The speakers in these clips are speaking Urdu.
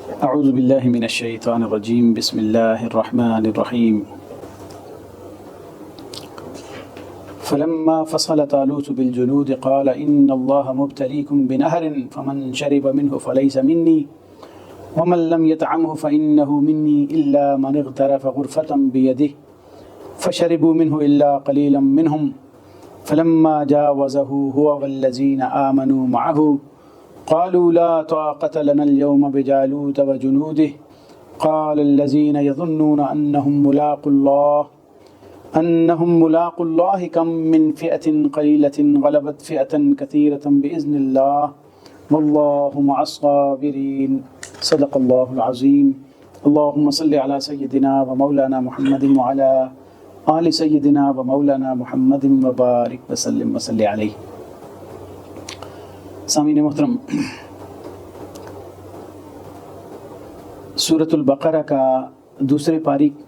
اعوذ باللہ من الشیطان الرجیم بسم اللہ الرحمن الرحیم فلما فصل طالوت بالجنود قال ان اللہ مبتلیکم بنہر فمن شرب منه فلیس منی ومن لم يطعمه فإنه منی الا من اغترف غرفة بیدہ فشربوا منه الا قلیلا منهم فلما جاوزه هو والذین آمنوا معه قالوا لا طاقة لنا اليوم بجالوت وجنوده قال الذين يظنون أنهم ملاقوا الله كم من فئة قليلة غلبت فئة كثيرة بإذن الله والله مع الصابرين صدق الله العظيم. اللهم صل على سيدنا ومولانا محمد وعلى آل سيدنا ومولانا محمد وبارك وسلم وصل عليه. سامعین محترم، سورۃ البقرہ کا دوسرے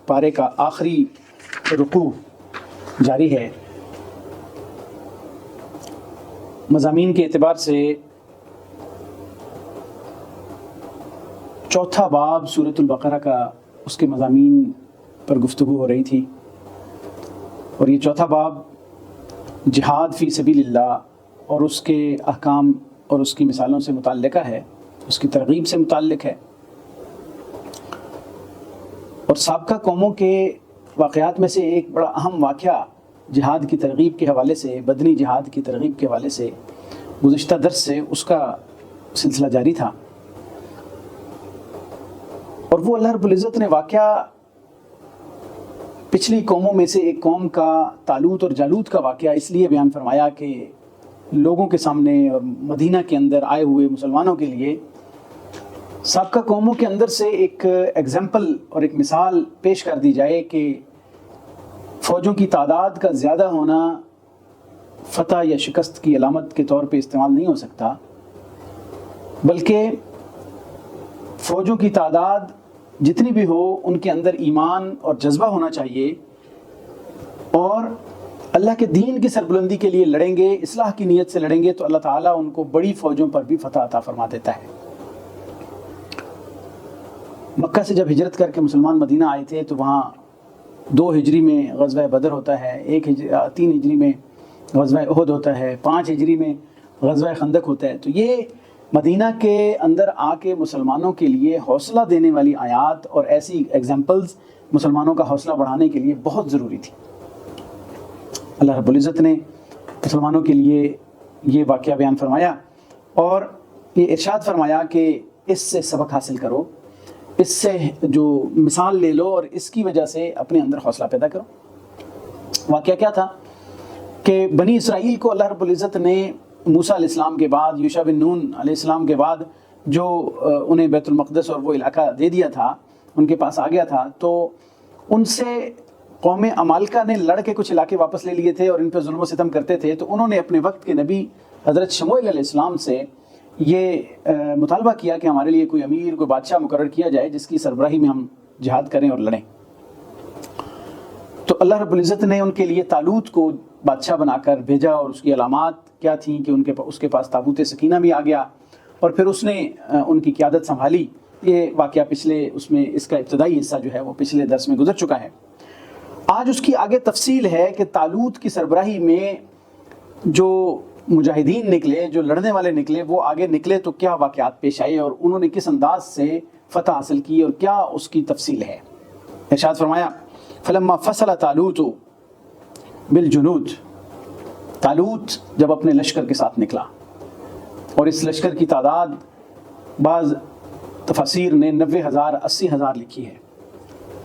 پارے کا آخری رکوع جاری ہے. مضامین کے اعتبار سے چوتھا باب سورۃ البقرہ کا اس کے مضامین پر گفتگو ہو رہی تھی، اور یہ چوتھا باب جہاد فی سبیل اللہ اور اس کے احکام اور اس کی مثالوں سے متعلقہ ہے، اس کی ترغیب سے متعلق ہے، اور سابقہ قوموں کے واقعات میں سے ایک بڑا اہم واقعہ جہاد کی ترغیب کے حوالے سے، بدنی جہاد کی ترغیب کے حوالے سے گزشتہ درس سے اس کا سلسلہ جاری تھا. اور وہ اللہ رب العزت نے واقعہ پچھلی قوموں میں سے ایک قوم کا طالوت اور جالوت کا واقعہ اس لیے بیان فرمایا کہ لوگوں کے سامنے اور مدینہ کے اندر آئے ہوئے مسلمانوں کے لیے سابقہ قوموں کے اندر سے ایک ایگزامپل اور ایک مثال پیش کر دی جائے کہ فوجوں کی تعداد کا زیادہ ہونا فتح یا شکست کی علامت کے طور پہ استعمال نہیں ہو سکتا، بلکہ فوجوں کی تعداد جتنی بھی ہو ان کے اندر ایمان اور جذبہ ہونا چاہیے، اور اللہ کے دین کی سربلندی کے لیے لڑیں گے، اصلاح کی نیت سے لڑیں گے تو اللہ تعالیٰ ان کو بڑی فوجوں پر بھی فتح عطا فرما دیتا ہے. مکہ سے جب ہجرت کر کے مسلمان مدینہ آئے تھے تو وہاں 2 ہجری میں غزوہ بدر ہوتا ہے، 3 ہجری میں غزوہ احد ہوتا ہے، 5 ہجری میں غزوہ خندق ہوتا ہے. تو یہ مدینہ کے اندر آ کے مسلمانوں کے لیے حوصلہ دینے والی آیات اور ایسی ایگزامپلز مسلمانوں کا حوصلہ بڑھانے کے لیے بہت ضروری تھی. اللہ رب العزت نے مسلمانوں کے لیے یہ واقعہ بیان فرمایا اور یہ ارشاد فرمایا کہ اس سے سبق حاصل کرو، اس سے جو مثال لے لو اور اس کی وجہ سے اپنے اندر حوصلہ پیدا کرو. واقعہ کیا تھا کہ بنی اسرائیل کو اللہ رب العزت نے موسیٰ علیہ السلام کے بعد، یوشع بن نون علیہ السلام کے بعد جو انہیں بیت المقدس اور وہ علاقہ دے دیا تھا، ان کے پاس آ گیا تھا، تو ان سے قوم عمالقہ نے لڑ کے کچھ علاقے واپس لے لیے تھے اور ان پہ ظلم و ستم کرتے تھے. تو انہوں نے اپنے وقت کے نبی حضرت شموئیل علیہ السلام سے یہ مطالبہ کیا کہ ہمارے لیے کوئی امیر، کوئی بادشاہ مقرر کیا جائے جس کی سربراہی میں ہم جہاد کریں اور لڑیں. تو اللہ رب العزت نے ان کے لیے طالوت کو بادشاہ بنا کر بھیجا، اور اس کی علامات کیا تھیں کہ اس کے پاس تابوت سکینہ بھی آ گیا، اور پھر اس نے ان کی قیادت سنبھالی. یہ واقعہ اس کا ابتدائی حصہ جو ہے وہ پچھلے درس میں گزر چکا ہے. آج اس کی آگے تفصیل ہے کہ طالوت کی سربراہی میں جو مجاہدین نکلے، جو لڑنے والے نکلے، وہ آگے نکلے تو کیا واقعات پیش آئے اور انہوں نے کس انداز سے فتح حاصل کی اور کیا اس کی تفصیل ہے. ارشاد فرمایا فلما فصل طالوت بالجنود، طالوت جب اپنے لشکر کے ساتھ نکلا، اور اس لشکر کی تعداد بعض تفاسیر نے 90,000 80,000 لکھی ہے،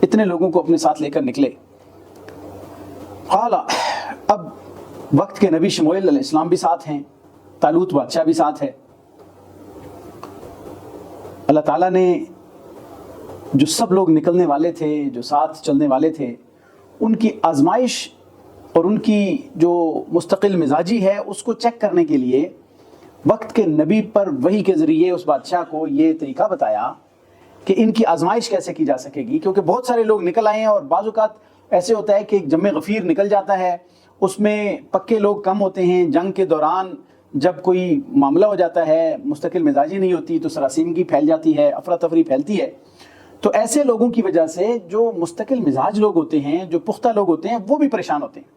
اتنے لوگوں کو اپنے ساتھ لے کر نکلے. قال، اب وقت کے نبی شموئیل علیہ السلام بھی ساتھ ہیں، طالوت بادشاہ بھی ساتھ ہے. اللہ تعالیٰ نے جو سب لوگ نکلنے والے تھے، جو ساتھ چلنے والے تھے، ان کی آزمائش اور ان کی جو مستقل مزاجی ہے اس کو چیک کرنے کے لیے وقت کے نبی پر وحی کے ذریعے اس بادشاہ کو یہ طریقہ بتایا کہ ان کی آزمائش کیسے کی جا سکے گی. کیونکہ بہت سارے لوگ نکل آئے ہیں اور بعض اوقات ایسے ہوتا ہے کہ ایک جمع غفیر نکل جاتا ہے، اس میں پکے لوگ کم ہوتے ہیں، جنگ کے دوران جب کوئی معاملہ ہو جاتا ہے، مستقل مزاجی نہیں ہوتی تو سراسیمگی پھیل جاتی ہے، افراتفری پھیلتی ہے. تو ایسے لوگوں کی وجہ سے جو مستقل مزاج لوگ ہوتے ہیں، جو پختہ لوگ ہوتے ہیں، وہ بھی پریشان ہوتے ہیں.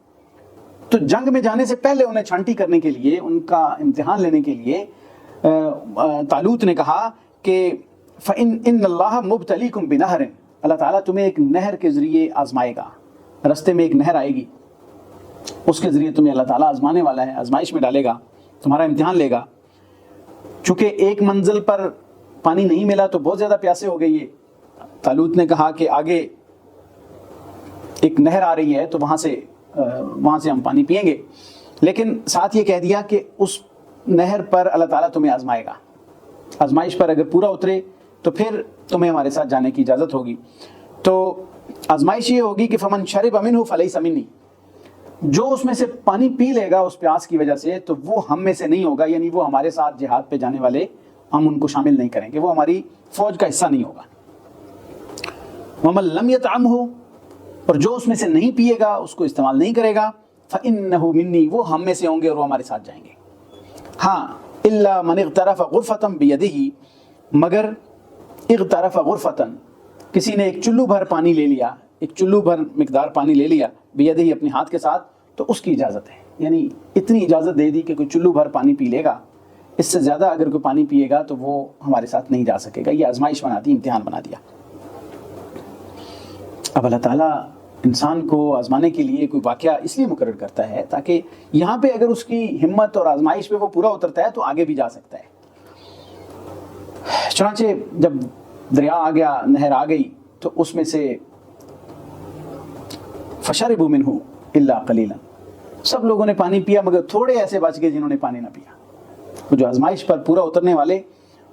تو جنگ میں جانے سے پہلے انہیں چھانٹی کرنے کے لیے، ان کا امتحان لینے کے لیے طالوت نے کہا کہ فَإِنَّ اللَّهَ مُبْتَلِيكُمْ بِنَهْرٍ، اللہ تعالیٰ تمہیں ایک نہر کے ذریعے آزمائے گا. رستے میں ایک نہر آئے گی، اس کے ذریعے تمہیں اللہ تعالیٰ آزمانے والا ہے، آزمائش میں ڈالے گا، تمہارا امتحان لے گا. چونکہ ایک منزل پر پانی نہیں ملا تو بہت زیادہ پیاسے ہو گئی ہے. طالوت نے کہا کہ آگے ایک نہر آ رہی ہے تو وہاں سے ہم پانی پئیں گے، لیکن ساتھ یہ کہہ دیا کہ اس نہر پر اللہ تعالیٰ تمہیں آزمائے گا. آزمائش پر اگر پورا اترے تو پھر تمہیں ہمارے ساتھ جانے کی اجازت ہوگی. تو آزمائش یہ ہوگی کہ فمن شرب منہ فلیس منی، جو اس میں سے پانی پی لے گا اس پیاس کی وجہ سے تو وہ ہم میں سے نہیں ہوگا، یعنی وہ ہمارے ساتھ جہاد پہ جانے والے ہم ان کو شامل نہیں کریں گے، وہ ہماری فوج کا حصہ نہیں ہوگا. ومن لم يطعمہ، اور جو اس میں سے نہیں پیے گا، اس کو استعمال نہیں کرے گا، فإنہ منی، وہ ہم میں سے ہوں گے اور وہ ہمارے ساتھ جائیں گے. ہاں الا من اغترف غرفۃ بیدہ، مگر اغترف غرفۃ، کسی نے ایک چلو بھر پانی لے لیا، ایک چلو بھر مقدار پانی لے لیا، بیدہ اپنے ہاتھ کے ساتھ، تو اس کی اجازت ہے. یعنی اتنی اجازت دے دی کہ کوئی چلو بھر پانی پی لے گا، اس سے زیادہ اگر کوئی پانی پیے گا تو وہ ہمارے ساتھ نہیں جا سکے گا. یہ آزمائش بنا دی، امتحان بنا دیا. اب اللہ تعالیٰ انسان کو آزمانے کے لیے کوئی واقعہ اس لیے مقرر کرتا ہے تاکہ یہاں پہ اگر اس کی ہمت اور آزمائش پہ وہ پورا اترتا ہے تو آگے بھی جا سکتا ہے. چنانچہ جب دریا آ گیا، نہر آ گئی، تو اس میں سے فشربوا منہ الا قلیلا، سب لوگوں نے پانی پیا مگر تھوڑے ایسے بچ گئے جنہوں نے پانی نہ پیا. وہ جو آزمائش پر پورا اترنے والے،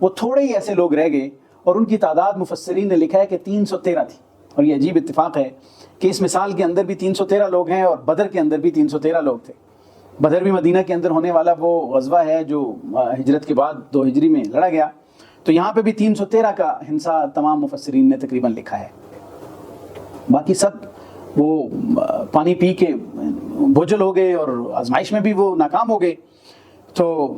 وہ تھوڑے ہی ایسے لوگ رہ گئے، اور ان کی تعداد مفسرین نے لکھا ہے کہ 313 تھی. اور یہ عجیب اتفاق ہے کہ اس مثال کے اندر بھی 313 لوگ ہیں اور بدر کے اندر بھی 313 لوگ تھے. بدر بھی مدینہ کے اندر ہونے والا وہ غزوہ ہے جو ہجرت کے بعد 2 ہجری میں لڑا گیا. تو یہاں پہ بھی 313 کا ہنسا تمام مفسرین نے تقریباً لکھا ہے. باقی سب وہ پانی پی کے بوجھل ہو گئے اور آزمائش میں بھی وہ ناکام ہو گئے. تو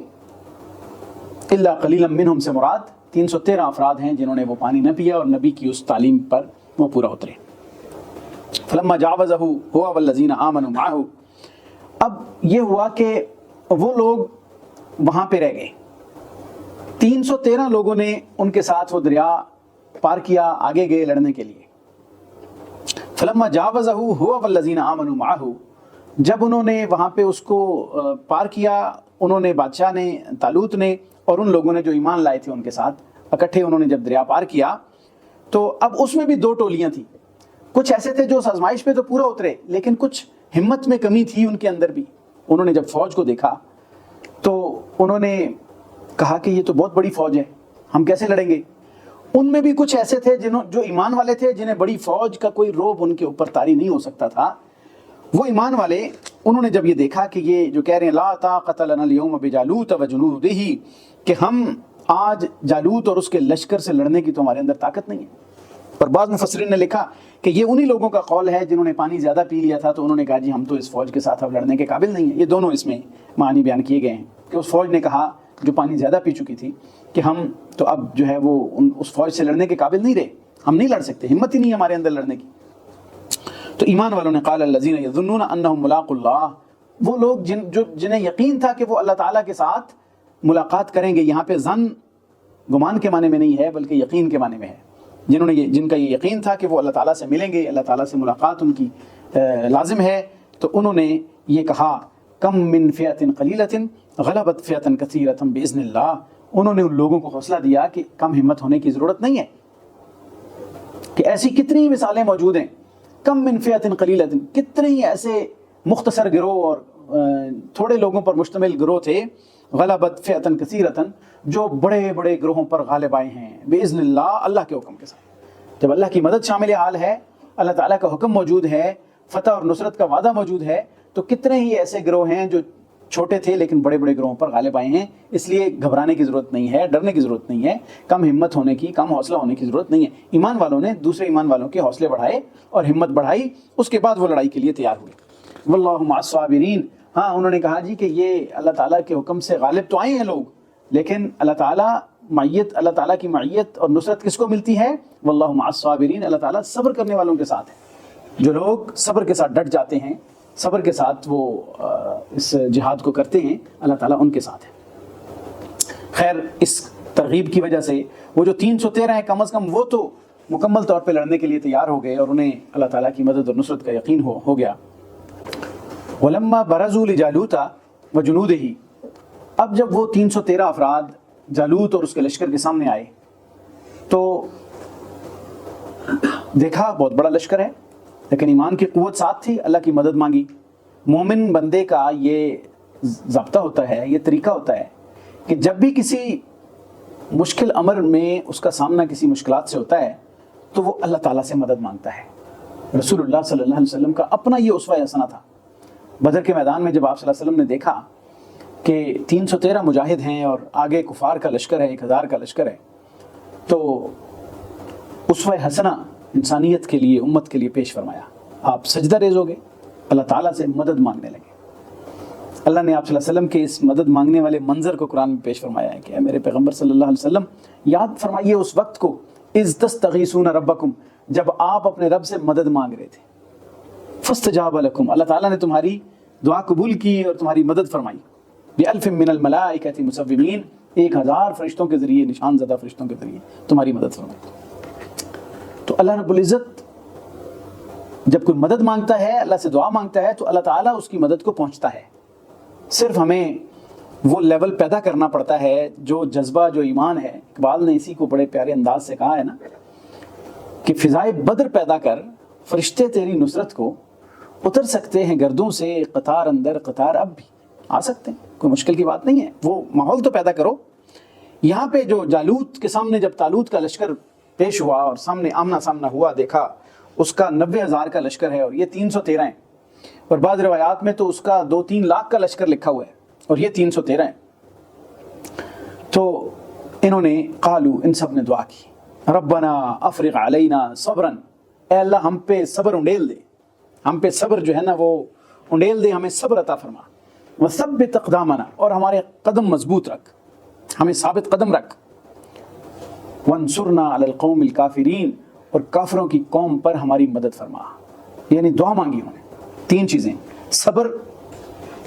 الا قلیلا منہم سے مراد 313 افراد ہیں جنہوں نے وہ پانی نہ پیا اور نبی کی اس تعلیم پر وہ پورا اترے. فلما جاوزہ هو والذین آمنوا معہ، اب یہ ہوا کہ وہ لوگ وہاں پہ رہ گئے. 313 لوگوں نے ان کے ساتھ وہ دریا پار کیا، آگے گئے لڑنے کے لیے. فلما جاوزہ هو والذین آمنوا معہ، جب انہوں نے وہاں پہ اس کو پار کیا، انہوں نے، بادشاہ نے، طالوت نے اور ان لوگوں نے جو ایمان لائے تھے ان کے ساتھ اکٹھے انہوں نے جب دریا پار کیا، تو اب اس میں بھی 2 ٹولیاں تھیں. کچھ ایسے تھے جو اس آزمائش پہ تو پورا اترے، لیکن کچھ ہمت میں کمی تھی ان کے اندر بھی. انہوں نے جب فوج کو دیکھا تو انہوں نے کہا کہ یہ تو بہت بڑی فوج ہے، ہم کیسے لڑیں گے. ان میں بھی کچھ ایسے تھے جو ایمان والے تھے، جنہیں بڑی فوج کا کوئی روب ان کے اوپر طاری نہیں ہو سکتا تھا. وہ ایمان والے، انہوں نے جب یہ دیکھا کہ یہ جو کہہ رہے ہیں لا طاقت لنا اليوم بجالوت وجنودہ، کہ ہم آج جالوت اور اس کے لشکر سے لڑنے کی تو ہمارے اندر طاقت نہیں ہے. اور بعض مفسرین نے لکھا کہ یہ انہی لوگوں کا قول ہے جنہوں نے پانی زیادہ پی لیا تھا، تو انہوں نے کہا جی ہم تو اس فوج کے ساتھ اب لڑنے کے قابل نہیں ہیں. یہ دونوں اس میں معنی بیان کیے گئے ہیں کہ اس فوج نے کہا جو پانی زیادہ پی چکی تھی کہ ہم تو اب جو ہے وہ اس فوج سے لڑنے کے قابل نہیں رہے، ہم نہیں لڑ سکتے، ہمت ہی نہیں ہمارے اندر لڑنے کی. تو ایمان والوں نے قال الذین یظنون انہم ملاقو اللہ، وہ لوگ جنہیں یقین تھا کہ وہ اللہ تعالیٰ کے ساتھ ملاقات کریں گے. یہاں پہ ظن گمان کے معنی میں نہیں ہے بلکہ یقین کے معنی میں ہے. جن کا یہ یقین تھا کہ وہ اللہ تعالیٰ سے ملیں گے، اللہ تعالیٰ سے ملاقات ان کی لازم ہے، تو انہوں نے یہ کہا کم من فئۃ قلیلۃ غلبت فئۃ کثیرۃ باذن اللہ. انہوں نے ان لوگوں کو حوصلہ دیا کہ کم ہمت ہونے کی ضرورت نہیں ہے، کہ ایسی کتنی مثالیں موجود ہیں. کم من فئۃ قلیلۃ، کتنے ہی ایسے مختصر گروہ اور تھوڑے لوگوں پر مشتمل گروہ تھے، غلبت فئۃ کثیرۃ، جو بڑے بڑے گروہوں پر غالب آئے ہیں، باذن اللہ، اللہ کے حکم کے ساتھ. جب اللہ کی مدد شامل حال ہے، اللہ تعالیٰ کا حکم موجود ہے، فتح اور نصرت کا وعدہ موجود ہے، تو کتنے ہی ایسے گروہ ہیں جو چھوٹے تھے لیکن بڑے بڑے گروہوں پر غالب آئے ہیں. اس لیے گھبرانے کی ضرورت نہیں ہے، ڈرنے کی ضرورت نہیں ہے، کم ہمت ہونے کی، کم حوصلہ ہونے کی ضرورت نہیں ہے. ایمان والوں نے دوسرے ایمان والوں کے حوصلے بڑھائے اور ہمت بڑھائی، اس کے بعد وہ لڑائی کے لیے تیار ہوئے. واللہ مع الصابرین، ہاں انہوں نے کہا جی کہ یہ اللہ تعالیٰ کے حکم سے غالب تو آئے ہیں لوگ، لیکن اللہ تعالیٰ اللہ تعالیٰ کی معیت اور نصرت کس کو ملتی ہے؟ واللہ مع الصابرین، اللہ تعالیٰ صبر کرنے والوں کے ساتھ ہے۔ جو لوگ صبر کے ساتھ ڈٹ جاتے ہیں، صبر کے ساتھ وہ اس جہاد کو کرتے ہیں، اللہ تعالیٰ ان کے ساتھ ہے۔ خیر، اس ترغیب کی وجہ سے وہ جو 313 ہیں کم از کم وہ تو مکمل طور پہ لڑنے کے لیے تیار ہو گئے اور انہیں اللہ تعالیٰ کی مدد اور نصرت کا یقین ہو گیا۔ وَلَمَّا بَرَزُوا لِجَالُوتَ وَجُنُودِهِ، اب جب وہ 313 افراد جالوت اور اس کے لشکر کے سامنے آئے تو دیکھا بہت بڑا لشکر ہے، لیکن ایمان کی قوت ساتھ تھی، اللہ کی مدد مانگی۔ مومن بندے کا یہ ضابطہ ہوتا ہے، یہ طریقہ ہوتا ہے کہ جب بھی کسی مشکل امر میں اس کا سامنا کسی مشکلات سے ہوتا ہے تو وہ اللہ تعالیٰ سے مدد مانگتا ہے۔ رسول اللہ صلی اللہ علیہ وسلم کا اپنا یہ اسوہ حسنہ تھا۔ بدر کے میدان میں جب آپ صلی اللہ علیہ وسلم نے دیکھا کہ 313 مجاہد ہیں اور آگے کفار کا لشکر ہے، 1000 کا لشکر ہے، تو اسوہ حسنہ انسانیت کے لیے، امت کے لیے پیش فرمایا۔ آپ سجدہ ریز ہو گئے، اللہ تعالیٰ سے مدد مانگنے لگے۔ اللہ نے آپ صلی اللہ علیہ وسلم کے اس مدد مانگنے والے منظر کو قرآن میں پیش فرمایا ہے کہ اے میرے پیغمبر صلی اللہ علیہ وسلم، یاد فرمائیے اس وقت کو اذ تستغیثون ربکم، جب آپ اپنے رب سے مدد مانگ رہے تھے، فاستجاب لکم، اللہ تعالیٰ نے تمہاری دعا قبول کی اور تمہاری مدد فرمائی، بألف من الملائکۃ مسومین، 1000 فرشتوں کے ذریعے، نشان زدہ فرشتوں کے ذریعے تمہاری مدد فرمائی۔ تو اللہ رب العزت جب کوئی مدد مانگتا ہے، اللہ سے دعا مانگتا ہے، تو اللہ تعالیٰ اس کی مدد کو پہنچتا ہے۔ صرف ہمیں وہ لیول پیدا کرنا پڑتا ہے، جو جذبہ، جو ایمان ہے۔ اقبال نے اسی کو بڑے پیارے انداز سے کہا ہے نا کہ فضائے بدر پیدا کر، فرشتے تیری نصرت کو اتر سکتے ہیں گردوں سے، قطار اندر قطار اب بھی آ سکتے ہیں، کوئی مشکل کی بات نہیں ہے، وہ ماحول تو پیدا کرو۔ یہاں پہ جو جالوت کے سامنے جب طالوت کا لشکر پیش ہوا اور سامنے آمنا سامنا ہوا، دیکھا اس کا 90,000 کا لشکر ہے اور یہ 313 ہیں، اور بعض روایات میں تو اس کا 2-3 لاکھ کا لشکر لکھا ہوا ہے اور یہ 313 ہیں۔ تو انہوں نے قالو، ان سب نے دعا کی، ربنا افرغ علینا صبرا، اے اللہ ہم پہ صبر انڈیل دے، ہم پہ صبر جو ہے نا وہ انڈیل دے، ہمیں صبر عطا فرما، وثبت اقدامنا، اور ہمارے قدم مضبوط رکھ، ہمیں ثابت قدم رکھ، وانصرنا علی القوم الکافرین، اور کافروں کی قوم پر ہماری مدد فرما۔ یعنی دعا مانگی انہوں نے، 3 چیزیں، صبر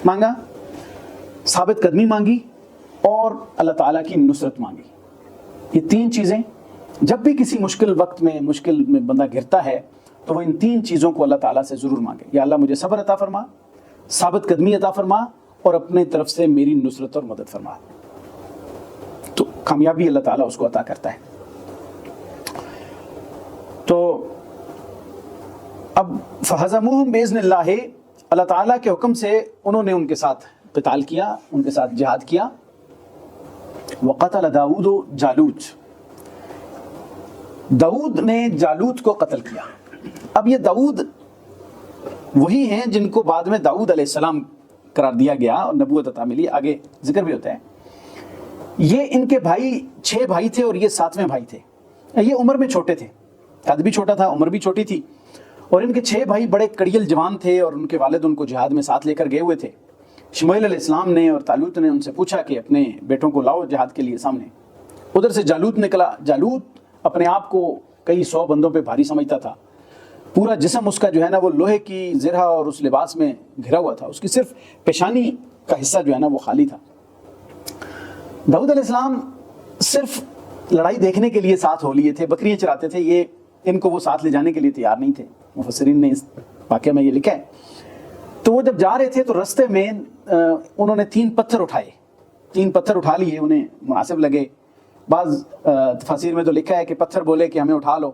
مانگا، ثابت قدمی مانگی، اور اللہ تعالیٰ کی نصرت مانگی۔ یہ 3 چیزیں جب بھی کسی مشکل وقت میں، مشکل میں بندہ گرتا ہے تو وہ ان 3 چیزوں کو اللہ تعالیٰ سے ضرور مانگے، یا اللہ مجھے صبر عطا فرما، ثابت قدمی عطا فرما، اور اپنے طرف سے میری نصرت اور مدد فرما، تو کامیابی اللہ تعالیٰ اس کو عطا کرتا ہے۔ تو اب فہزموہم باذن اللہ، اللہ تعالیٰ کے حکم سے انہوں نے ان کے ساتھ قتال کیا، ان کے ساتھ جہاد کیا۔ وقتل داؤد جالوت، داؤد نے جالوت کو قتل کیا۔ اب یہ داؤد وہی ہیں جن کو بعد میں داؤد علیہ السلام قرار دیا گیا اور نبوت عطا ملی، آگے ذکر بھی ہوتا ہے۔ یہ ان کے بھائی 6 بھائی تھے اور یہ 7ویں بھائی تھے۔ یہ عمر میں چھوٹے تھے، قد بھی چھوٹا تھا، عمر بھی چھوٹی تھی، اور ان کے 6 بھائی بڑے کڑیل جوان تھے اور ان کے والد ان کو جہاد میں ساتھ لے کر گئے ہوئے تھے۔ شمویل علیہ السلام نے اور طالوت نے ان سے پوچھا کہ اپنے بیٹوں کو لاؤ جہاد کے لیے سامنے۔ ادھر سے جالوت نکلا۔ جالوت اپنے آپ کو کئی 100 بندوں پہ بھاری سمجھتا تھا، پورا جسم اس کا جو ہے نا وہ لوہے کی زرہ اور اس لباس میں گھرا ہوا تھا، اس کی صرف پیشانی کا حصہ جو ہے نا وہ خالی تھا۔ داؤد علیہ السلام صرف لڑائی دیکھنے کے لیے ساتھ ہو لیے تھے، بکریاں چراتے تھے، یہ ان کو وہ ساتھ لے جانے کے لیے تیار نہیں تھے۔ مفسرین نے اس واقعہ میں یہ لکھا ہے۔ تو وہ جب جا رہے تھے تو رستے میں انہوں نے 3 پتھر اٹھائے، 3 پتھر اٹھا لیے، انہیں مناسب لگے۔ بعض تفاسیر میں تو لکھا ہے کہ پتھر بولے کہ ہمیں اٹھا لو،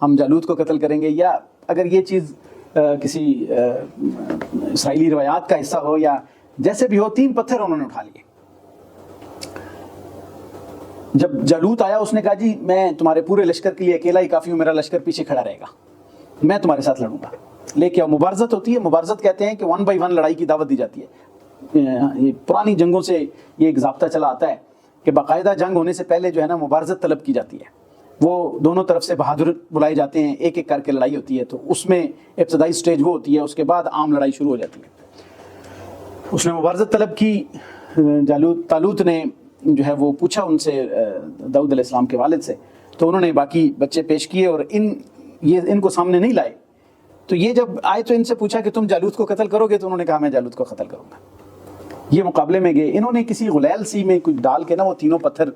ہم جالوت کو قتل کریں گے، یا اگر یہ چیز کسی اسرائیلی روایات کا حصہ ہو یا جیسے بھی ہو، 3 پتھر انہوں نے اٹھا لیے۔ جب جالوت آیا اس نے کہا جی میں تمہارے پورے لشکر کے لیے اکیلا ہی کافی ہوں، میرا لشکر پیچھے کھڑا رہے گا، میں تمہارے ساتھ لڑوں گا۔ لے کے مبارزت ہوتی ہے، مبارزت کہتے ہیں کہ 1 by 1 لڑائی کی دعوت دی جاتی ہے۔ یہ پرانی جنگوں سے یہ ایک ضابطہ چلا آتا ہے کہ باقاعدہ جنگ ہونے سے پہلے جو ہے نا مبارزت طلب کی جاتی ہے، وہ دونوں طرف سے بہادر بلائے جاتے ہیں، ایک ایک کر کے لڑائی ہوتی ہے، تو اس میں ابتدائی سٹیج وہ ہوتی ہے، اس کے بعد عام لڑائی شروع ہو جاتی ہے۔ اس نے مبارزت طلب کی، طالوت نے جو ہے وہ پوچھا ان سے داؤد علیہ السلام کے والد سے، تو انہوں نے باقی بچے پیش کیے اور ان کو سامنے نہیں لائے. تو یہ جب آئے تو ان سے پوچھا کہ تم جالوت کو قتل کرو گے؟ تو انہوں نے کہا میں جالوت کو قتل کروں گا. یہ مقابلے میں گئے، انہوں نے کسی غلیل سی میں کچھ ڈال کے نا وہ تینوں پتھر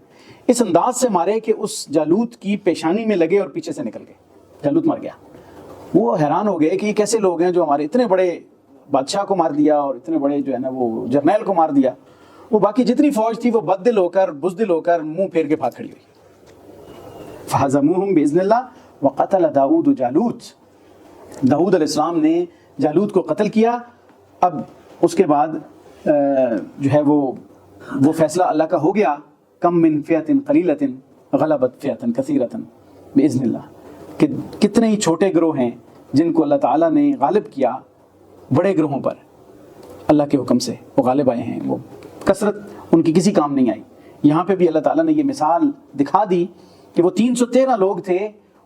اس انداز سے مارے کہ اس جالوت کی پیشانی میں لگے اور پیچھے سے نکل گئے. جالوت مر گیا. وہ حیران ہو گئے کہ یہ کیسے لوگ ہیں جو ہمارے اتنے بڑے بادشاہ کو مار دیا اور اتنے بڑے جو ہے نا وہ جرنیل کو مار دیا. وہ باقی جتنی فوج تھی وہ بددل ہو کر بزدل ہو کر منہ پھیر کے بھاگ کھڑی ہوئی. فہزموہم باذن اللہ وقتل داؤد جالوت. داؤد علیہ السلام نے جالوت کو قتل کیا. اب اس کے بعد جو ہے وہ فیصلہ اللہ کا ہو گیا، کم من فئۃ قلیلۃ غلبت فئۃ کثیرۃ باذن اللہ، کہ کتنے ہی چھوٹے گروہ ہیں جن کو اللہ تعالیٰ نے غالب کیا بڑے گروہوں پر. اللہ کے حکم سے وہ غالب آئے ہیں، وہ کثرت ان کی کسی کام نہیں آئی. یہاں پہ بھی اللہ تعالیٰ نے یہ مثال دکھا دی کہ وہ 313 لوگ تھے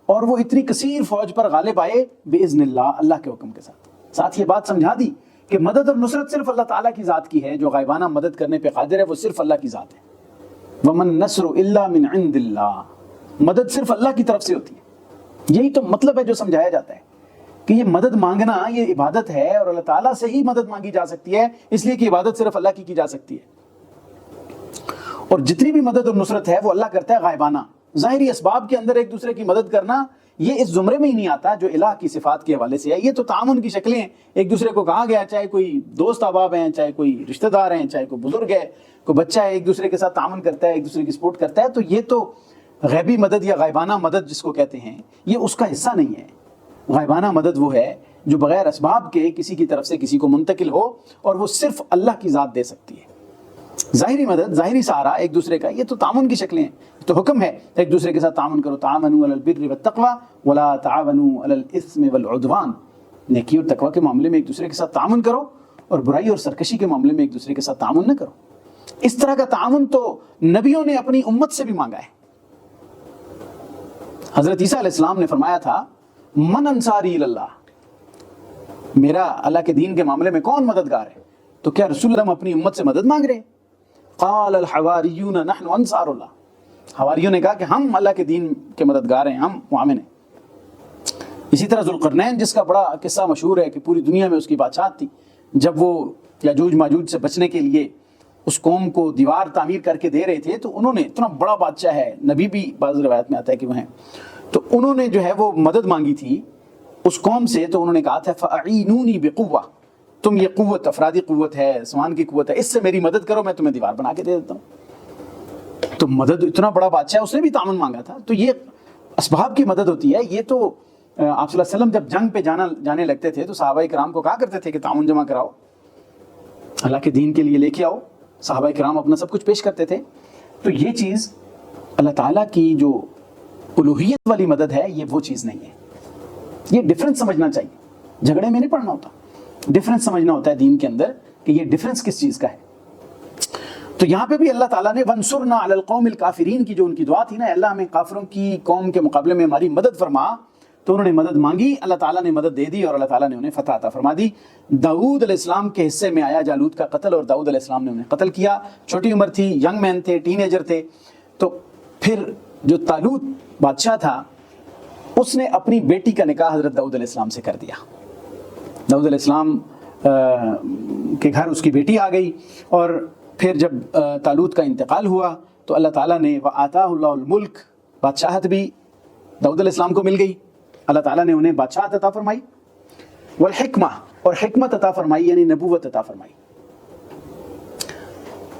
اور وہ اتنی کثیر فوج پر غالب آئے باذن اللہ، اللہ کے حکم کے ساتھ. ساتھ یہ بات سمجھا دی کہ مدد اور نصرت صرف اللہ تعالیٰ کی ذات کی ہے. جو غائبانہ مدد کرنے پہ قادر ہے وہ صرف اللہ کی ذات ہے. وَمَن نَّصْرُ إِلَّا مِنْ عِنْدِ اللَّهِ، مدد صرف اللہ کی طرف سے ہوتی ہے. یہی تو مطلب ہے جو سمجھایا جاتا ہے کہ یہ مدد مانگنا یہ عبادت ہے اور اللہ تعالیٰ سے ہی مدد مانگی جا سکتی ہے، اس لیے کہ عبادت صرف اللہ کی جا سکتی ہے. اور جتنی بھی مدد اور نصرت ہے وہ اللہ کرتا ہے غائبانہ. ظاہری اسباب کے اندر ایک دوسرے کی مدد کرنا یہ اس زمرے میں ہی نہیں آتا جو الہ کی صفات کے حوالے سے ہے. یہ تو تعاون کی شکلیں ہیں. ایک دوسرے کو کہا گیا، چاہے کوئی دوست احباب ہیں، چاہے کوئی رشتہ دار ہیں، چاہے کوئی بزرگ ہے، کوئی بچہ ہے، ایک دوسرے کے ساتھ تعاون کرتا ہے، ایک دوسرے کی سپورٹ کرتا ہے. تو یہ تو غیبی مدد یا غائبانہ مدد جس کو کہتے ہیں یہ اس کا حصہ نہیں ہے. غائبانہ مدد وہ ہے جو بغیر اسباب کے کسی کی طرف سے کسی کو منتقل ہو اور وہ صرف اللہ کی ذات دے سکتی ہے. ظاہری مدد، ظاہری سہارا ایک دوسرے کا، یہ تو تعاون کی شکلیں ہیں. تو حکم ہے ایک دوسرے کے ساتھ تعاون کرو. تعاونوا علی البر والتقوی ولا تعاونوا علی الاثم والعدوان. نیکی اور تقوی کے معاملے میں ایک دوسرے کے ساتھ تعاون کرو اور برائی اور سرکشی کے معاملے میں ایک دوسرے کے ساتھ تعاون نہ کرو. اس طرح کا تعاون تو نبیوں نے اپنی امت سے بھی مانگا ہے. حضرت عیسیٰ علیہ السلام نے فرمایا تھا من انصاری اللہ، میرا اللہ کے دین کے معاملے میں کون مددگار ہے؟ تو کیا رسول اللہ اپنی امت سے مدد مانگ رہے ہیں؟ قال الحواریون نحن انصار اللہ. حواریوں نے کہا کہ ہم اللہ کے دین کے مددگار ہیں، ہم معاون ہیں. اسی طرح ذوالقرنین جس کا بڑا قصہ مشہور ہے کہ پوری دنیا میں اس کی بادشاہت تھی، جب وہ یاجوج ماجوج سے بچنے کے لیے اس قوم کو دیوار تعمیر کر کے دے رہے تھے، تو انہوں نے اتنا بڑا بادشاہ ہے، نبی بھی بعض روایت میں آتا ہے کہ وہ ہیں، تو انہوں نے جو ہے وہ مدد مانگی تھی اس قوم سے. تو انہوں نے کہا تھا فَأَعِینُونِی بِقُوَّةٍ، تم یہ قوت، افرادی قوت ہے، آسمان کی قوت ہے، اس سے میری مدد کرو، میں تمہیں دیوار بنا کے دے دیتا ہوں. تو مدد، اتنا بڑا بادشاہ اس نے بھی تعاون مانگا تھا. تو یہ اسباب کی مدد ہوتی ہے. یہ تو آپ صلی اللہ علیہ وسلم جب جنگ پہ جانے لگتے تھے تو صحابہ کرام کو کہا کرتے تھے کہ تعاون جمع کراؤ، اللہ کے دین کے لیے لے کے آؤ. صحابہ کرام اپنا سب کچھ پیش کرتے تھے. تو یہ چیز اللہ تعالیٰ کی جو الوہیت والی مدد ہے یہ وہ چیز نہیں ہے. یہ ڈفرنس سمجھنا چاہیے. جھگڑے میں نہیں پڑھنا ہوتا، ڈفرنس سمجھنا ہوتا ہے دین کے اندر کہ یہ ڈفرنس کس چیز کا ہے. تو یہاں پہ بھی اللہ تعالیٰ نے وَانصُرْنَا عَلَى الْقَوْمِ الْكَافِرِينَ کی جو ان کی دعا تھی نا، اللہ ہمیں کافروں کی قوم کے مقابلے میں ہماری مدد فرما، تو انہوں نے مدد مانگی، اللہ تعالیٰ نے مدد دے دی اور اللہ تعالیٰ نے انہیں فتح عطا فرما دی. داؤد علیہ السلام کے حصے میں آیا جالوت کا قتل اور داؤد علیہ السلام نے انہیں قتل کیا. چھوٹی عمر تھی، ینگ مین تھے، ٹین ایجر تھے. تو پھر جو طالوت بادشاہ تھا اس نے اپنی بیٹی کا نکاح حضرت داؤد علیہ السلام سے کر دیا. داؤد علیہ السلام کے گھر اس کی بیٹی آ گئی. اور پھر جب طالوت کا انتقال ہوا تو اللہ تعالیٰ نے وَآتَاهُ اللَّهُ الْمُلْكَ، بادشاہت بھی داؤد علیہ السلام کو مل گئی. اللہ تعالیٰ نے انہیں بادشاہت عطا فرمائی، والحکمہ، اور حکمت عطا فرمائی یعنی نبوت عطا فرمائی.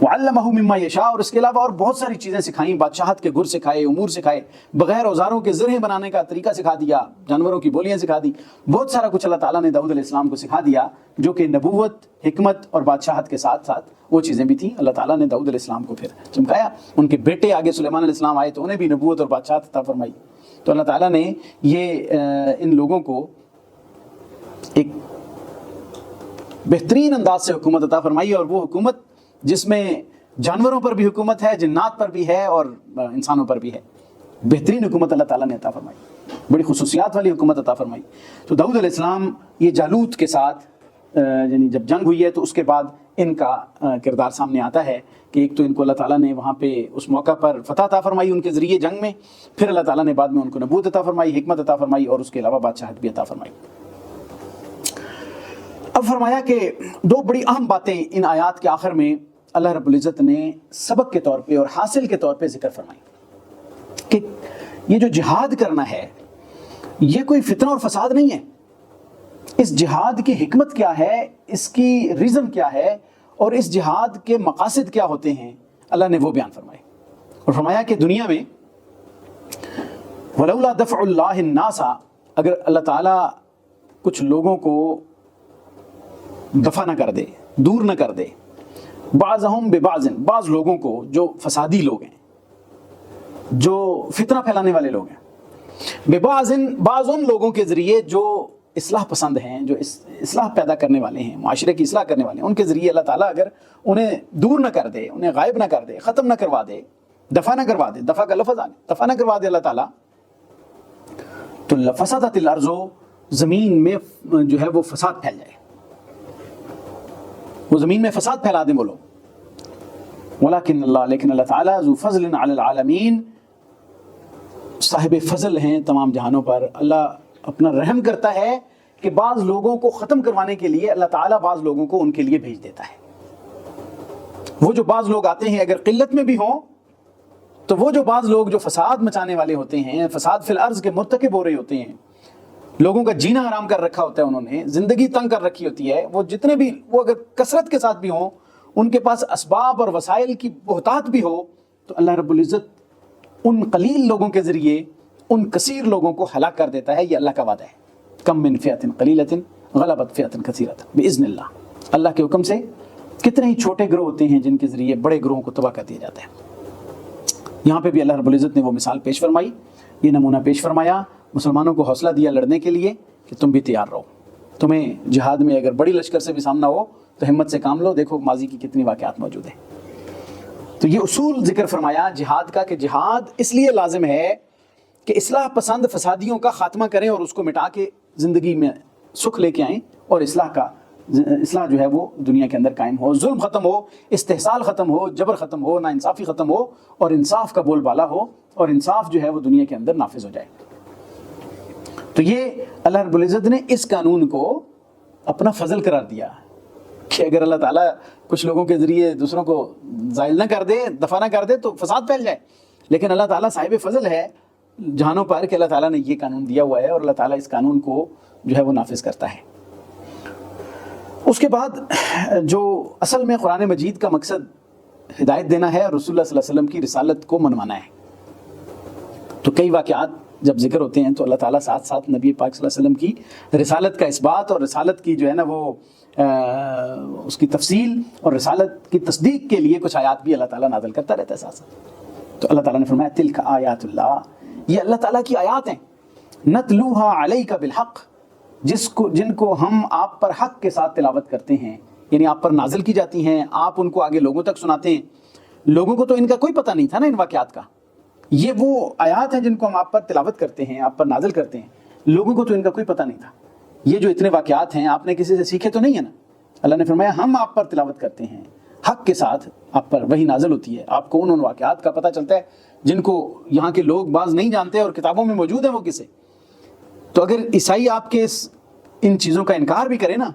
وعلمہ مما یشاء، اور اس کے علاوہ اور بہت ساری چیزیں سکھائیں. بادشاہت کے گر سکھائے، امور سکھائے، بغیر اوزاروں کے زرہیں بنانے کا طریقہ سکھا دیا، جانوروں کی بولیاں سکھا دی. بہت سارا کچھ اللہ تعالیٰ نے داؤد علیہ السلام کو سکھا دیا جو کہ نبوت، حکمت اور بادشاہت کے ساتھ ساتھ وہ چیزیں بھی تھیں. اللہ تعالیٰ نے داؤد علیہ السلام کو پھر چمکایا. ان کے بیٹے آگے سلیمان علیہ السلام آئے تو انہیں بھی نبوت اور بادشاہت عطا فرمائی. تو اللہ تعالیٰ نے یہ ان لوگوں کو ایک بہترین انداز سے حکومت عطا فرمائی، اور وہ حکومت جس میں جانوروں پر بھی حکومت ہے، جنات پر بھی ہے اور انسانوں پر بھی ہے. بہترین حکومت اللہ تعالیٰ نے عطا فرمائی، بڑی خصوصیات والی حکومت عطا فرمائی. تو داؤد علیہ السلام یہ جالوت کے ساتھ یعنی جب جنگ ہوئی ہے تو اس کے بعد ان کا کردار سامنے آتا ہے کہ ایک تو ان کو اللہ تعالیٰ نے وہاں پہ اس موقع پر فتح عطا فرمائی ان کے ذریعے جنگ میں، پھر اللہ تعالیٰ نے بعد میں ان کو نبوت عطا فرمائی، حکمت عطا فرمائی، اور اس کے علاوہ بادشاہت بھی عطا فرمائی۔ اب فرمایا کہ دو بڑی اہم باتیں ان آیات کے آخر میں اللہ رب العزت نے سبق کے طور پہ اور حاصل کے طور پہ ذکر فرمائی کہ یہ جو جہاد کرنا ہے یہ کوئی فتنہ اور فساد نہیں ہے، اس جہاد کی حکمت کیا ہے، اس کی ریزن کیا ہے، اور اس جہاد کے مقاصد کیا ہوتے ہیں، اللہ نے وہ بیان فرمائے۔ اور فرمایا کہ دنیا میں وَلَوْلَا دَفْعُ اللَّهِ النَّاسَ، اگر اللہ تعالیٰ کچھ لوگوں کو دفع نہ کر دے، دور نہ کر دے، بعضهم ببعض، بعض لوگوں کو جو فسادی لوگ ہیں، جو فتنہ پھیلانے والے لوگ ہیں، ببعض، بعض ان لوگوں کے ذریعے جو اصلاح پسند ہیں، جو اصلاح پیدا کرنے والے ہیں، معاشرے کی اصلاح کرنے والے ہیں، ان کے ذریعے اللہ تعالیٰ اگر انہیں دور نہ کر دے، انہیں غائب نہ کر دے، ختم نہ کروا دے، دفع نہ کروا دے، دفع کا لفظ آنے، دفع نہ کروا دے اللہ تعالیٰ، تو لفسدت الارض، زمین میں جو ہے وہ فساد پھیل جائے، وہ زمین میں فساد پھیلا دیں وہ لوگ۔ ولیکن اللہ، لیکن اللہ تعالیٰ ذو فضل علی العالمین، صاحب فضل ہیں تمام جہانوں پر، اللہ اپنا رحم کرتا ہے کہ بعض لوگوں کو ختم کروانے کے لیے اللہ تعالیٰ بعض لوگوں کو ان کے لیے بھیج دیتا ہے۔ وہ جو بعض لوگ آتے ہیں اگر قلت میں بھی ہوں تو وہ جو بعض لوگ جو فساد مچانے والے ہوتے ہیں، فساد فی الارض کے مرتکب ہو رہے ہوتے ہیں، لوگوں کا جینا حرام کر رکھا ہوتا ہے، انہوں نے زندگی تنگ کر رکھی ہوتی ہے، وہ جتنے بھی، وہ اگر کثرت کے ساتھ بھی ہوں، ان کے پاس اسباب اور وسائل کی بہتات بھی ہو، تو اللہ رب العزت ان قلیل لوگوں کے ذریعے ان کثیر لوگوں کو ہلاک کر دیتا ہے۔ یہ اللہ کا وعدہ ہے، کم من فئۃ قلیلۃ غلبت فئۃ کثیرۃ باذن اللہ، اللہ کے حکم سے کتنے ہی چھوٹے گروہ ہوتے ہیں جن کے ذریعے بڑے گروہوں کو تباہ کر دیا جاتا ہے۔ یہاں پہ بھی اللہ رب العزت نے وہ مثال پیش فرمائی، یہ نمونہ پیش فرمایا، مسلمانوں کو حوصلہ دیا لڑنے کے لیے کہ تم بھی تیار رہو، تمہیں جہاد میں اگر بڑی لشکر سے بھی سامنا ہو تو ہمت سے کام لو، دیکھو ماضی کی کتنی واقعات موجود ہیں۔ تو یہ اصول ذکر فرمایا جہاد کا کہ جہاد اس لیے لازم ہے کہ اصلاح پسند فسادیوں کا خاتمہ کریں اور اس کو مٹا کے زندگی میں سکھ لے کے آئیں، اور اصلاح جو ہے وہ دنیا کے اندر قائم ہو، ظلم ختم ہو، استحصال ختم ہو، جبر ختم ہو، ناانصافی ختم ہو، اور انصاف کا بول بالا ہو، اور انصاف جو ہے وہ دنیا کے اندر نافذ ہو جائے۔ تو یہ اللہ رب العزت نے اس قانون کو اپنا فضل قرار دیا کہ اگر اللہ تعالیٰ کچھ لوگوں کے ذریعے دوسروں کو زائل نہ کر دے، دفع نہ کر دے، تو فساد پھیل جائے، لیکن اللہ تعالیٰ صاحب فضل ہے جہانوں پر کہ اللہ تعالیٰ نے یہ قانون دیا ہوا ہے، اور اللہ تعالیٰ اس قانون کو جو ہے وہ نافذ کرتا ہے۔ اس کے بعد جو اصل میں قرآن مجید کا مقصد ہدایت دینا ہے اور رسول اللہ صلی اللہ علیہ وسلم کی رسالت کو منوانا ہے، تو کئی واقعات جب ذکر ہوتے ہیں تو اللہ تعالیٰ ساتھ ساتھ نبی پاک صلی اللہ علیہ وسلم کی رسالت کا اثبات اور رسالت کی جو ہے نا وہ اس کی تفصیل اور رسالت کی تصدیق کے لیے کچھ آیات بھی اللہ تعالیٰ نازل کرتا رہتا ہے ساتھ ساتھ۔ تو اللہ تعالیٰ نے فرمایا تلک آیات اللہ، یہ اللہ تعالیٰ کی آیات ہیں، نتلوہا علیک بالحق، جن کو ہم آپ پر حق کے ساتھ تلاوت کرتے ہیں، یعنی آپ پر نازل کی جاتی ہیں، آپ ان کو آگے لوگوں تک سناتے ہیں۔ لوگوں کو تو ان کا کوئی پتہ نہیں تھا نا ان واقعات کا، یہ وہ آیات ہیں جن کو ہم آپ پر تلاوت کرتے ہیں، آپ پر نازل کرتے ہیں، لوگوں کو تو ان کا کوئی پتہ نہیں تھا۔ یہ جو اتنے واقعات ہیں آپ نے کسی سے سیکھے تو نہیں ہے نا، اللہ نے فرمایا ہم آپ پر تلاوت کرتے ہیں، حق کے ساتھ آپ پر وہی نازل ہوتی ہے، آپ کو ان واقعات کا پتہ چلتا ہے جن کو یہاں کے لوگ بعض نہیں جانتے اور کتابوں میں موجود ہیں وہ کسے۔ تو اگر عیسائی آپ کے ان چیزوں کا انکار بھی کرے نا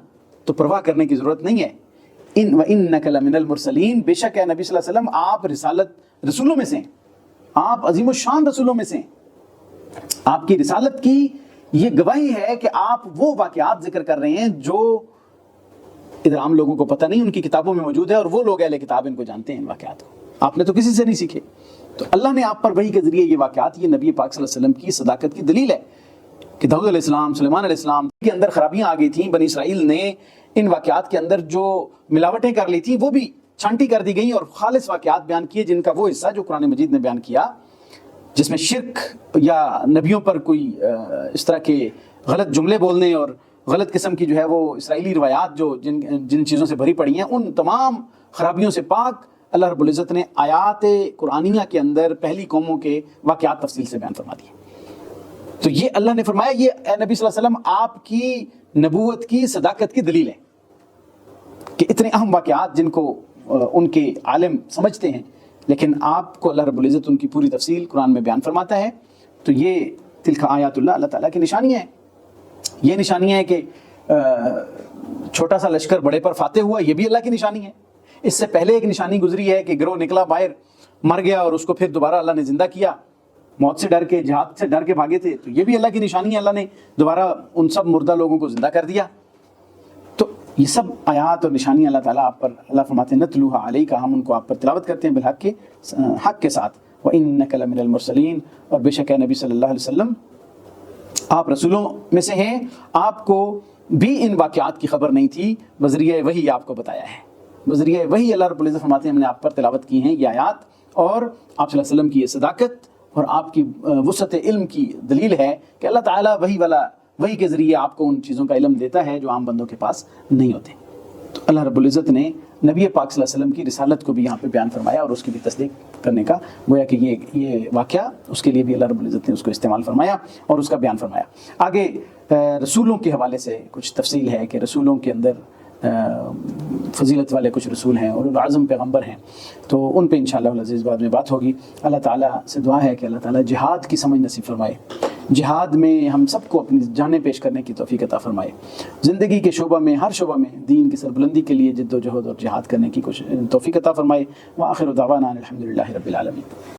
تو پرواہ کرنے کی ضرورت نہیں ہے۔ وَإِنَّكَ لَمِنَ الْمُرْسَلِينَ، بے شک ہے نبی صلی اللہ علیہ وسلم آپ رسولوں میں سے ہیں، آپ عظیم الشان رسولوں میں سے ہیں۔ آپ کی رسالت کی یہ گواہی ہے کہ آپ وہ واقعات ذکر کر رہے ہیں جو ادھر عام لوگوں کو پتہ نہیں، ان کی کتابوں میں موجود ہے، اور وہ لوگ اہل کتاب ان کو جانتے ہیں ان واقعات کو، آپ نے تو کسی سے نہیں سیکھے۔ تو اللہ نے آپ پر وحی کے ذریعے یہ واقعات، یہ نبی پاک صلی اللہ علیہ وسلم کی صداقت کی دلیل ہے کہ داؤد علیہ السلام، سلیمان علیہ السلام کے اندر خرابیاں آ گئی تھیں، بنی اسرائیل نے ان واقعات کے اندر جو ملاوٹیں کر لی تھیں وہ بھی چھانٹی کر دی گئیں، اور خالص واقعات بیان کیے جن کا وہ حصہ جو قرآن مجید نے بیان کیا جس میں شرک یا نبیوں پر کوئی اس طرح کے غلط جملے بولنے اور غلط قسم کی جو ہے وہ اسرائیلی روایات جو جن چیزوں سے بھری پڑی ہیں، ان تمام خرابیوں سے پاک اللہ رب العزت نے آیات قرآنیہ کے اندر پہلی قوموں کے واقعات تفصیل سے بیان فرما دیے۔ تو یہ اللہ نے فرمایا یہ اے نبی صلی اللہ علیہ وسلم آپ کی نبوت کی صداقت کی دلیل ہے کہ اتنے اہم واقعات جن کو ان کے عالم سمجھتے ہیں، لیکن آپ کو اللہ رب العزت ان کی پوری تفصیل قرآن میں بیان فرماتا ہے. تو یہ تلک آیات اللہ، اللہ تعالیٰ کی نشانیاں ہیں. یہ نشانیاں ہیں کہ چھوٹا سا لشکر بڑے پر فاتح ہوا، یہ بھی اللہ کی نشانی ہے. اس سے پہلے ایک نشانی گزری ہے کہ گروہ نکلا باہر، مر گیا اور اس کو پھر دوبارہ اللہ نے زندہ کیا. موت سے ڈر کے، جہاد سے ڈر کے بھاگے تھے، تو یہ بھی اللہ کی نشانی ہے، اللہ نے دوبارہ ان سب مردہ لوگوں کو زندہ کر دیا. تو یہ سب آیات اور نشانیاں اللہ تعالیٰ آپ پر، اللہ فرماتے ہیں نتلوہا علیک، ہم ان کو آپ پر تلاوت کرتے ہیں بالحق کے، حق کے ساتھ. وَإِنَّكَ لَمِنَ الْمُرْسَلِينَ، اور بے شک ہے نبی صلی اللہ علیہ وسلم آپ رسولوں میں سے ہیں. آپ کو بھی ان واقعات کی خبر نہیں تھی، بذریعہ وحی آپ کو بتایا ہے. بذریعہ وحی اللہ رب العزت فرماتے ہیں ہم نے آپ پر تلاوت کی ہیں یہ آیات، اور آپ صلی اللہ علیہ وسلم کی یہ صداقت اور آپ کی وسعت علم کی دلیل ہے کہ اللہ تعالیٰ وحی کے ذریعے آپ کو ان چیزوں کا علم دیتا ہے جو عام بندوں کے پاس نہیں ہوتے. تو اللہ رب العزت نے نبی پاک صلی اللہ علیہ وسلم کی رسالت کو بھی یہاں پہ بیان فرمایا اور اس کی بھی تصدیق کرنے کا، گویا کہ یہ واقعہ اس کے لیے بھی اللہ رب العزت نے اس کو استعمال فرمایا اور اس کا بیان فرمایا. آگے رسولوں کے حوالے سے کچھ تفصیل ہے کہ رسولوں کے اندر فضیلت والے کچھ رسول ہیں اور اعظم پیغمبر ہیں، تو ان پہ انشاءاللہ العزیز بعد میں بات ہوگی. اللہ تعالیٰ سے دعا ہے کہ اللہ تعالیٰ جہاد کی سمجھ نصیب فرمائے، جہاد میں ہم سب کو اپنی جانیں پیش کرنے کی توفیق عطا فرمائے. زندگی کے شعبہ میں، ہر شعبہ میں دین کی سربلندی کے لیے جد و جہد اور جہاد کرنے کی توفیق عطا فرمائے. وآخر دعوانا الحمدللہ رب العالمین.